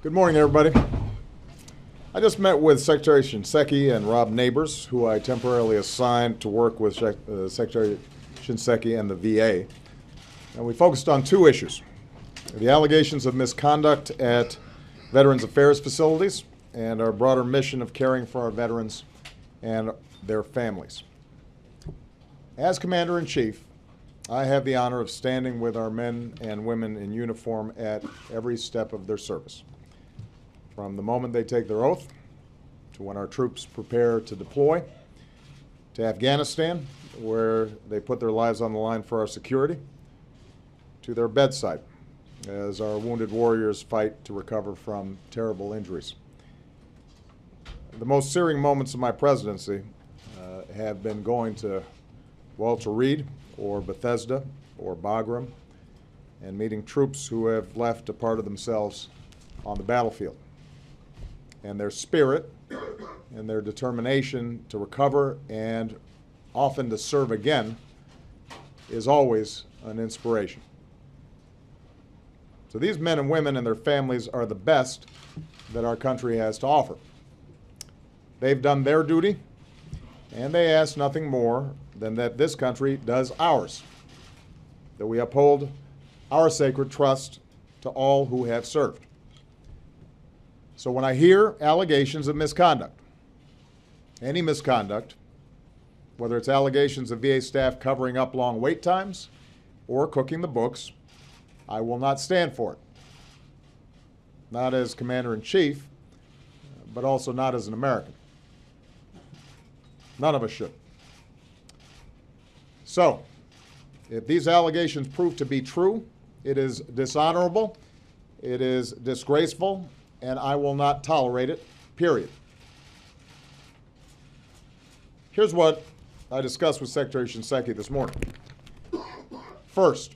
Good morning, everybody. I just met with Secretary Shinseki and Rob Neighbors, who I temporarily assigned to work with Secretary Shinseki and the VA. And we focused on two issues: the allegations of misconduct at Veterans Affairs facilities and our broader mission of caring for our veterans and their families. As Commander-in-Chief, I have the honor of standing with our men and women in uniform at every step of their service, from the moment they take their oath to when our troops prepare to deploy to Afghanistan, where they put their lives on the line for our security, to their bedside as our wounded warriors fight to recover from terrible injuries. The most searing moments of my presidency have been going to Walter Reed or Bethesda or Bagram and meeting troops who have left a part of themselves on the battlefield. And their spirit and their determination to recover and often to serve again is always an inspiration. So these men and women and their families are the best that our country has to offer. They've done their duty, and they ask nothing more than that this country does ours, that we uphold our sacred trust to all who have served. So when I hear allegations of misconduct, any misconduct, whether it's allegations of VA staff covering up long wait times or cooking the books, I will not stand for it. Not as Commander-in-Chief, but also not as an American. None of us should. So, if these allegations prove to be true, it is dishonorable, it is disgraceful, and I will not tolerate it, period. Here's what I discussed with Secretary Shinseki this morning. First,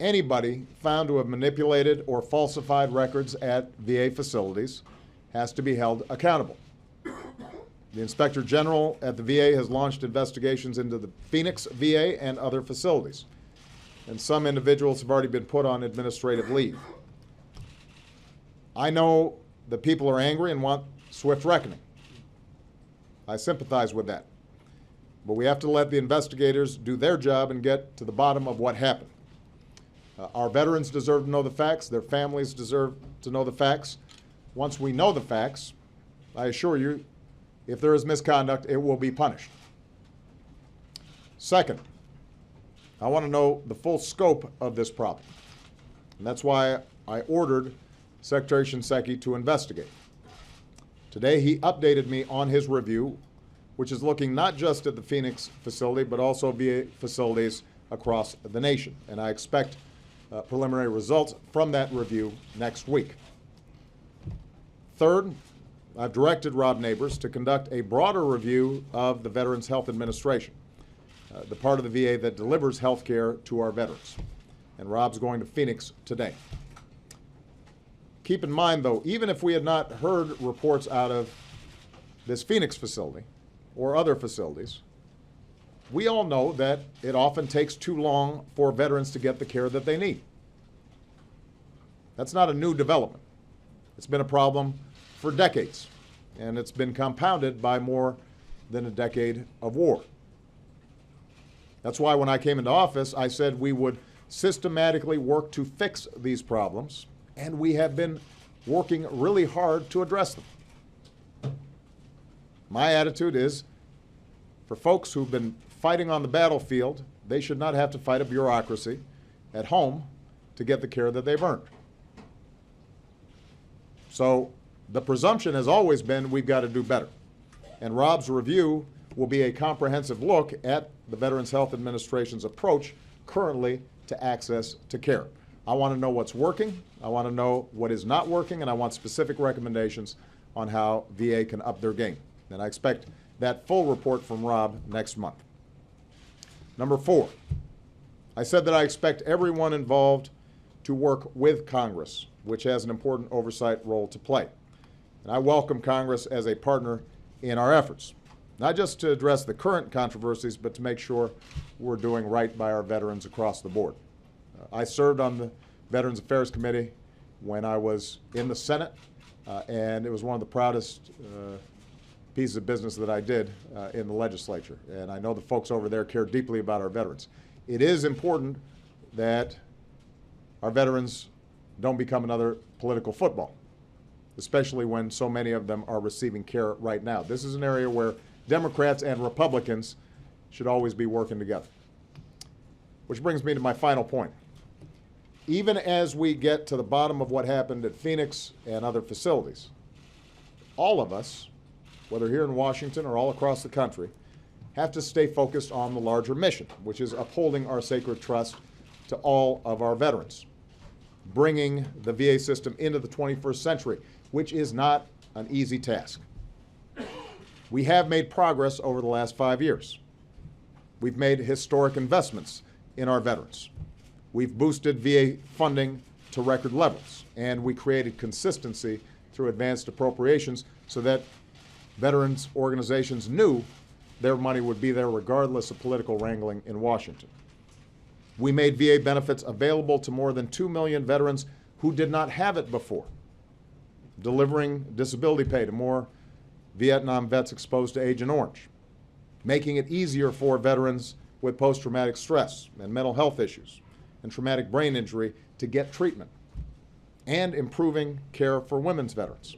anybody found to have manipulated or falsified records at VA facilities has to be held accountable. The Inspector General at the VA has launched investigations into the Phoenix VA and other facilities, and some individuals have already been put on administrative leave. I know that people are angry and want swift reckoning. I sympathize with that. But we have to let the investigators do their job and get to the bottom of what happened. Our veterans deserve to know the facts. Their families deserve to know the facts. Once we know the facts, I assure you, if there is misconduct, it will be punished. Second, I want to know the full scope of this problem. And that's why I ordered Secretary Shinseki to investigate. Today, he updated me on his review, which is looking not just at the Phoenix facility, but also VA facilities across the nation. And I expect preliminary results from that review next week. Third, I've directed Rob Neighbors to conduct a broader review of the Veterans Health Administration, the part of the VA that delivers health care to our veterans. And Rob's going to Phoenix today. Keep in mind, though, even if we had not heard reports out of this Phoenix facility or other facilities, we all know that it often takes too long for veterans to get the care that they need. That's not a new development. It's been a problem for decades, and it's been compounded by more than a decade of war. That's why when I came into office, I said we would systematically work to fix these problems, and we have been working really hard to address them. My attitude is, for folks who've been fighting on the battlefield, they should not have to fight a bureaucracy at home to get the care that they've earned. So the presumption has always been we've got to do better. And Rob's review will be a comprehensive look at the Veterans Health Administration's approach currently to access to care. I want to know what's working, I want to know what is not working, and I want specific recommendations on how VA can up their game. And I expect that full report from Rob next month. Number 4, I said that I expect everyone involved to work with Congress, which has an important oversight role to play. And I welcome Congress as a partner in our efforts, not just to address the current controversies, but to make sure we're doing right by our veterans across the board. I served on the Veterans Affairs Committee when I was in the Senate, and it was one of the proudest pieces of business that I did in the legislature. And I know the folks over there care deeply about our veterans. It is important that our veterans don't become another political football, especially when so many of them are receiving care right now. This is an area where Democrats and Republicans should always be working together. Which brings me to my final point. Even as we get to the bottom of what happened at Phoenix and other facilities, all of us, whether here in Washington or all across the country, have to stay focused on the larger mission, which is upholding our sacred trust to all of our veterans, bringing the VA system into the 21st century, which is not an easy task. We have made progress over the last 5 years. We've made historic investments in our veterans. We've boosted VA funding to record levels, and we created consistency through advanced appropriations so that veterans organizations knew their money would be there regardless of political wrangling in Washington. We made VA benefits available to more than 2 million veterans who did not have it before, delivering disability pay to more Vietnam vets exposed to Agent Orange, making it easier for veterans with post-traumatic stress and mental health issues and traumatic brain injury to get treatment, and improving care for women's veterans.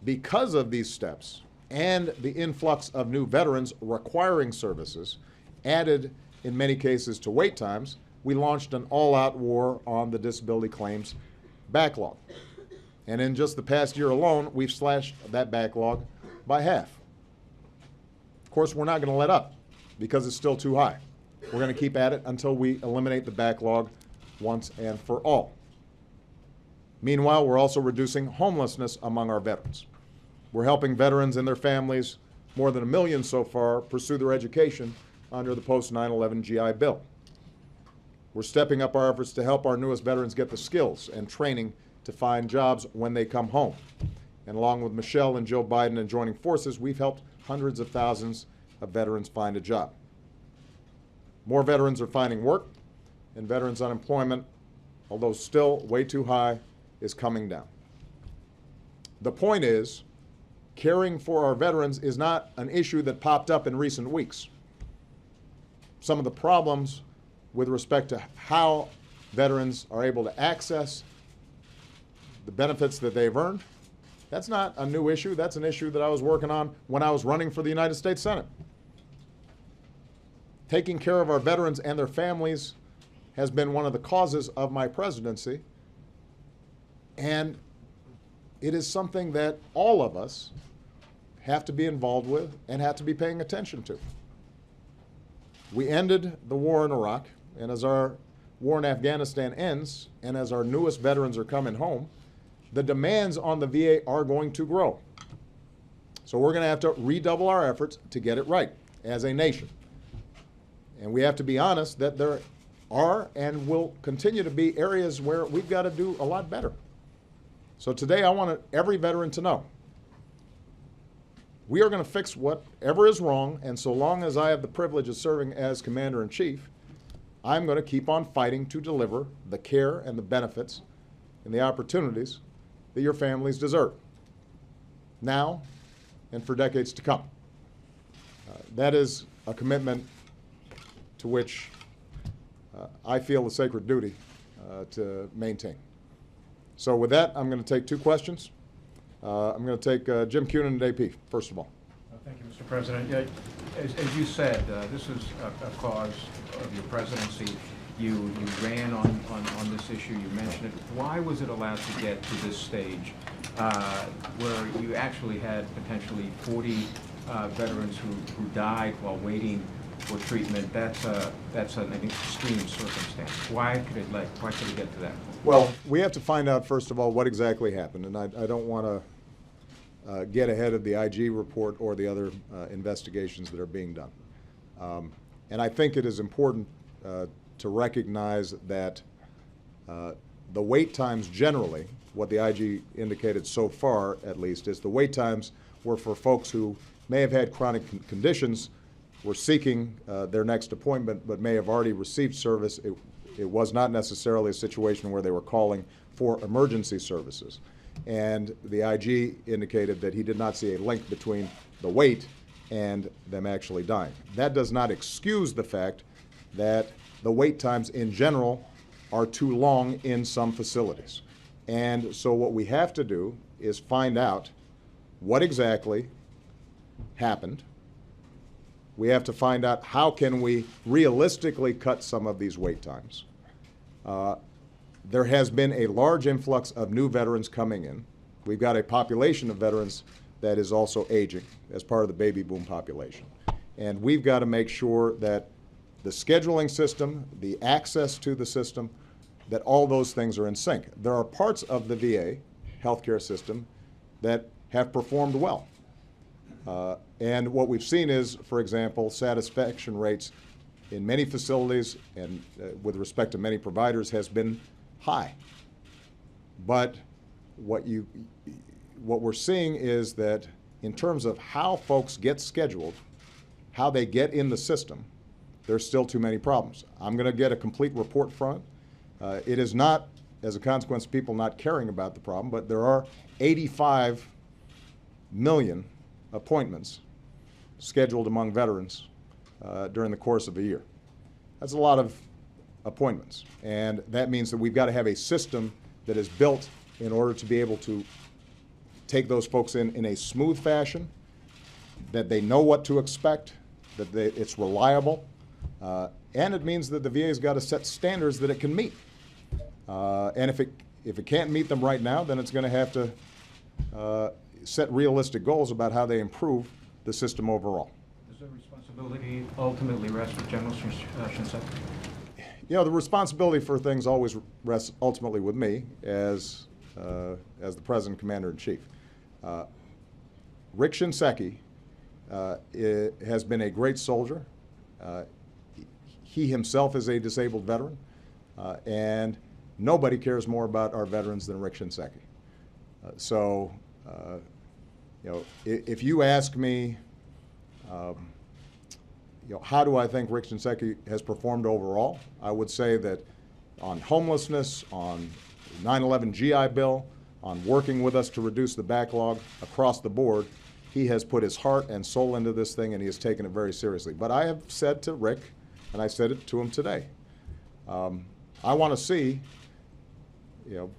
Because of these steps and the influx of new veterans requiring services added in many cases to wait times, we launched an all-out war on the disability claims backlog. And in just the past year alone, we've slashed that backlog by half. Of course, we're not going to let up because it's still too high. We're going to keep at it until we eliminate the backlog once and for all. Meanwhile, we're also reducing homelessness among our veterans. We're helping veterans and their families, more than 1 million so far, pursue their education under the post-9/11 GI Bill. We're stepping up our efforts to help our newest veterans get the skills and training to find jobs when they come home. And along with Michelle and Joe Biden and joining forces, we've helped hundreds of thousands of veterans find a job. More veterans are finding work, and veterans' unemployment, although still way too high, is coming down. The point is, caring for our veterans is not an issue that popped up in recent weeks. Some of the problems with respect to how veterans are able to access the benefits that they've earned, that's not a new issue. That's an issue that I was working on when I was running for the United States Senate. Taking care of our veterans and their families has been one of the causes of my presidency, and it is something that all of us have to be involved with and have to be paying attention to. We ended the war in Iraq, and as our war in Afghanistan ends, and as our newest veterans are coming home, the demands on the VA are going to grow. So we're going to have to redouble our efforts to get it right as a nation. And we have to be honest that there are and will continue to be areas where we've got to do a lot better. So today I want every veteran to know we are going to fix whatever is wrong, and so long as I have the privilege of serving as Commander-in-Chief, I'm going to keep on fighting to deliver the care and the benefits and the opportunities that your families deserve, now and for decades to come. That is a commitment to which I feel a sacred duty to maintain. So with that, I'm going to take 2 questions. I'm going to take Jim Cunin and AP, first of all. Thank you, Mr. President. As you said, this is a cause of your presidency. You ran on this issue. You mentioned it. Why was it allowed to get to this stage where you actually had potentially 40 veterans who died while waiting for treatment? That's an extreme circumstance. Why could it get to that point? Well, we have to find out, first of all, what exactly happened, and I don't want to get ahead of the IG report or the other investigations that are being done. And I think it is important to recognize that the wait times generally, what the IG indicated so far at least, is the wait times were for folks who may have had chronic conditions, were seeking their next appointment, but may have already received service. It was not necessarily a situation where they were calling for emergency services. And the IG indicated that he did not see a link between the wait and them actually dying. That does not excuse the fact that the wait times in general are too long in some facilities. And so what we have to do is find out what exactly happened. We have to find out how can we realistically cut some of these wait times. There has been a large influx of new veterans coming in. We've got a population of veterans that is also aging as part of the baby boom population. And we've got to make sure that the scheduling system, the access to the system, that all those things are in sync. There are parts of the VA healthcare system that have performed well. And what we've seen is, for example, satisfaction rates in many facilities and with respect to many providers has been high. But what we're seeing is that in terms of how folks get scheduled, how they get in the system, there's still too many problems. I'm going to get a complete report from it. It is not as a consequence of people not caring about the problem, but there are 85 million appointments scheduled among veterans during the course of a year. That's a lot of appointments, and that means that we've got to have a system that is built in order to be able to take those folks in a smooth fashion, that they know what to expect, that it's reliable, and it means that the VA's got to set standards that it can meet. And if it can't meet them right now, then it's going to have to set realistic goals about how they improve the system overall. Does the responsibility ultimately rest with General Shinseki? You know, the responsibility for things always rests ultimately with me as the President, Commander-in-Chief. Rick Shinseki has been a great soldier. He himself is a disabled veteran, and nobody cares more about our veterans than Rick Shinseki. You know, if you ask me, you know, how do I think Rick Shinseki has performed overall, I would say that on homelessness, on 9/11 GI Bill, on working with us to reduce the backlog across the board, he has put his heart and soul into this thing, and he has taken it very seriously. But I have said to Rick, and I said it to him today, I want to see, you know,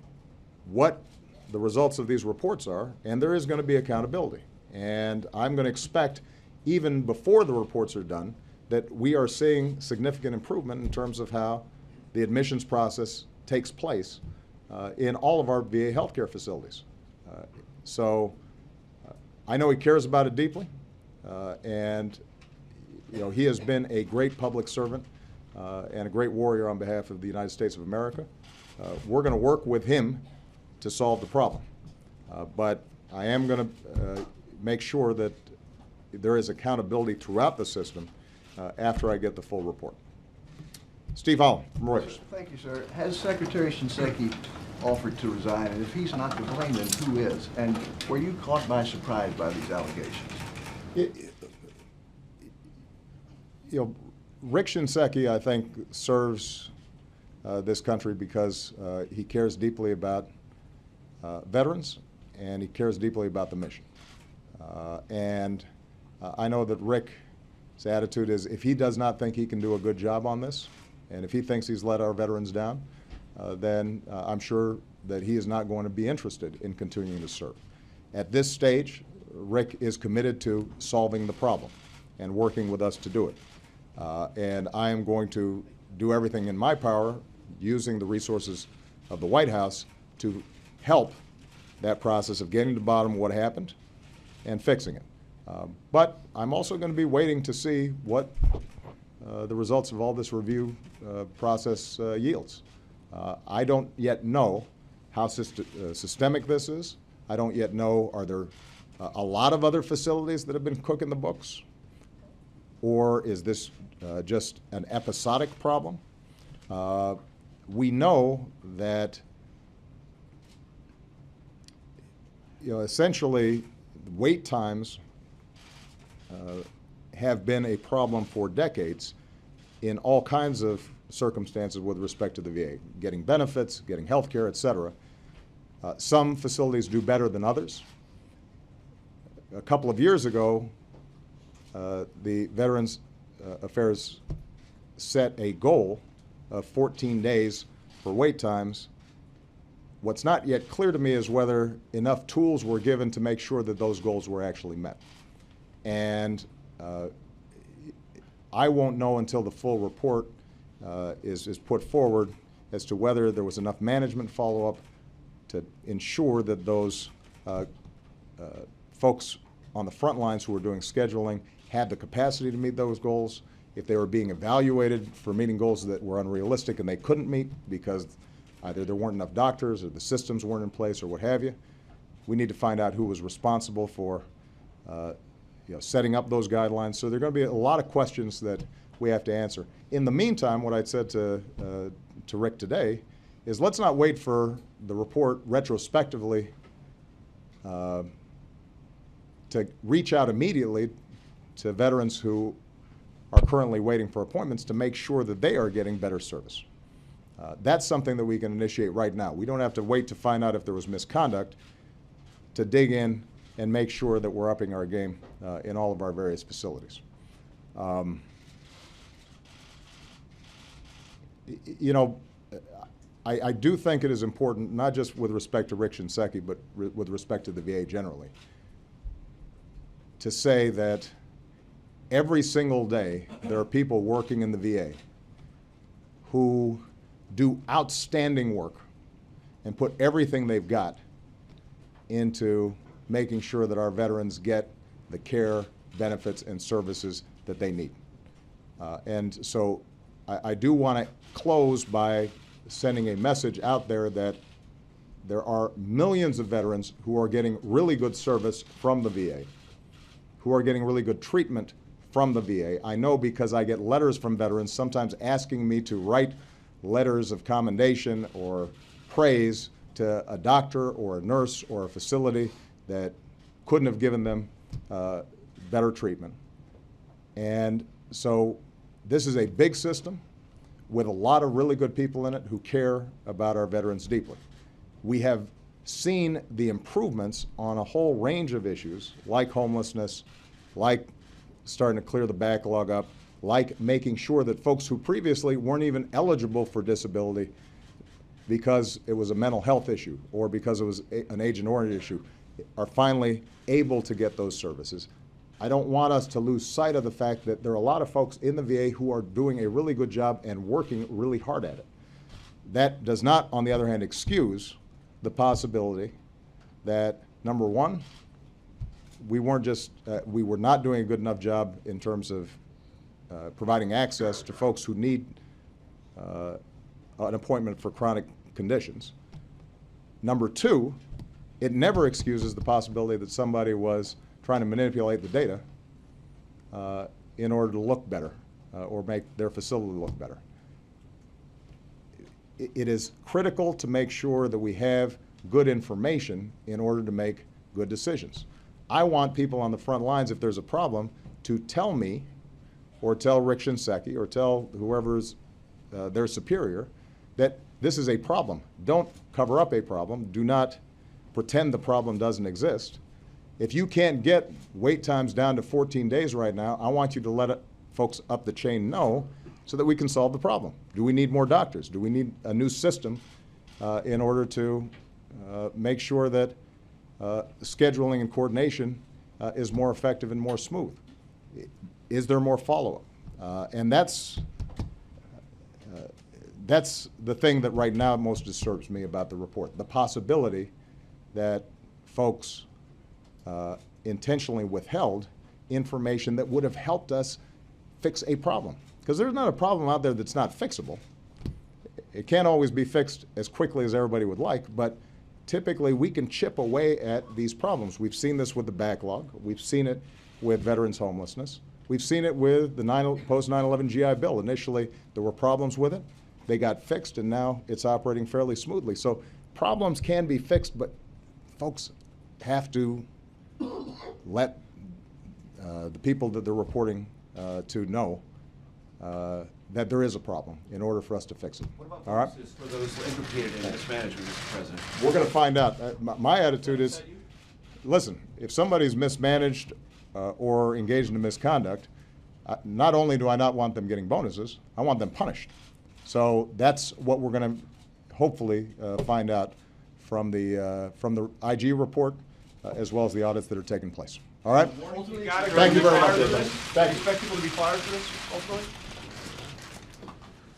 what the results of these reports are, and there is going to be accountability. And I'm going to expect, even before the reports are done, that we are seeing significant improvement in terms of how the admissions process takes place in all of our VA healthcare facilities. I know he cares about it deeply, and you know, he has been a great public servant and a great warrior on behalf of the United States of America. We're going to work with him to solve the problem. But I am going to make sure that there is accountability throughout the system after I get the full report. Steve Holland from Reuters. Thank you, sir. Has Secretary Shinseki offered to resign? And if he's not to blame, then who is? And were you caught by surprise by these allegations? You know, Rick Shinseki, I think, serves this country because he cares deeply about veterans, and he cares deeply about the mission. I know that Rick's attitude is if he does not think he can do a good job on this, and if he thinks he's let our veterans down, then I'm sure that he is not going to be interested in continuing to serve. At this stage, Rick is committed to solving the problem and working with us to do it. And I am going to do everything in my power, using the resources of the White House, to help that process of getting to the bottom of what happened and fixing it. But I'm also going to be waiting to see what the results of all this review process yields. I don't yet know how systemic this is. I don't yet know, are there a lot of other facilities that have been cooking the books? Or is this just an episodic problem? We know that, you know, essentially wait times have been a problem for decades in all kinds of circumstances with respect to the VA, getting benefits, getting health care, et cetera. Some facilities do better than others. A couple of years ago, the Veterans Affairs set a goal of 14 days for wait times. What's not yet clear to me is whether enough tools were given to make sure that those goals were actually met. And I won't know until the full report is put forward as to whether there was enough management follow-up to ensure that those folks on the front lines who were doing scheduling had the capacity to meet those goals, if they were being evaluated for meeting goals that were unrealistic and they couldn't meet because either there weren't enough doctors or the systems weren't in place or what have you. We need to find out who was responsible for setting up those guidelines. So there are going to be a lot of questions that we have to answer. In the meantime, what I'd said to Rick today is let's not wait for the report retrospectively to reach out immediately to veterans who are currently waiting for appointments to make sure that they are getting better service. That's something that we can initiate right now. We don't have to wait to find out if there was misconduct to dig in and make sure that we're upping our game in all of our various facilities. I do think it is important, not just with respect to Rick Shinseki, but with respect to the VA generally, to say that every single day there are people working in the VA who do outstanding work and put everything they've got into making sure that our veterans get the care, benefits, and services that they need. And so I do want to close by sending a message out there that there are millions of veterans who are getting really good service from the VA, who are getting really good treatment from the VA. I know because I get letters from veterans sometimes asking me to write letters of commendation or praise to a doctor or a nurse or a facility that couldn't have given them better treatment. And so this is a big system with a lot of really good people in it who care about our veterans deeply. We have seen the improvements on a whole range of issues like homelessness, like starting to clear the backlog up, like making sure that folks who previously weren't even eligible for disability because it was a mental health issue or because it was an agent-oriented issue are finally able to get those services. I don't want us to lose sight of the fact that there are a lot of folks in the VA who are doing a really good job and working really hard at it. That does not, on the other hand, excuse the possibility that, number one, we were not doing a good enough job in terms of providing access to folks who need an appointment for chronic conditions. Number two, it never excuses the possibility that somebody was trying to manipulate the data in order to look better or make their facility look better. It is critical to make sure that we have good information in order to make good decisions. I want people on the front lines, if there's a problem, to tell me or tell Rick Shinseki or tell whoever's their superior that this is a problem. Don't cover up a problem. Do not pretend the problem doesn't exist. If you can't get wait times down to 14 days right now, I want you to let folks up the chain know so that we can solve the problem. Do we need more doctors? Do we need a new system in order to make sure that scheduling and coordination is more effective and more smooth? Is there more follow-up? And that's the thing that right now most disturbs me about the report, the possibility that folks intentionally withheld information that would have helped us fix a problem. Because there's not a problem out there that's not fixable. It can't always be fixed as quickly as everybody would like, but typically we can chip away at these problems. We've seen this with the backlog. We've seen it with veterans homelessness. We've seen it with the post 9/11 GI Bill. Initially, there were problems with it. They got fixed, and now it's operating fairly smoothly. So problems can be fixed, but folks have to let the people that they're reporting to know that there is a problem in order for us to fix it. What about All right? bonuses for those implicated in mismanagement, Mr. President? We're going to find out. My attitude is, listen, if somebody's mismanaged or engaged in misconduct, not only do I not want them getting bonuses, I want them punished. So that's what we're going to hopefully find out from the IG report as well as the audits that are taking place. All right? Thank Thank you very much. Do you Thank you. expect people to be fired for this, ultimately?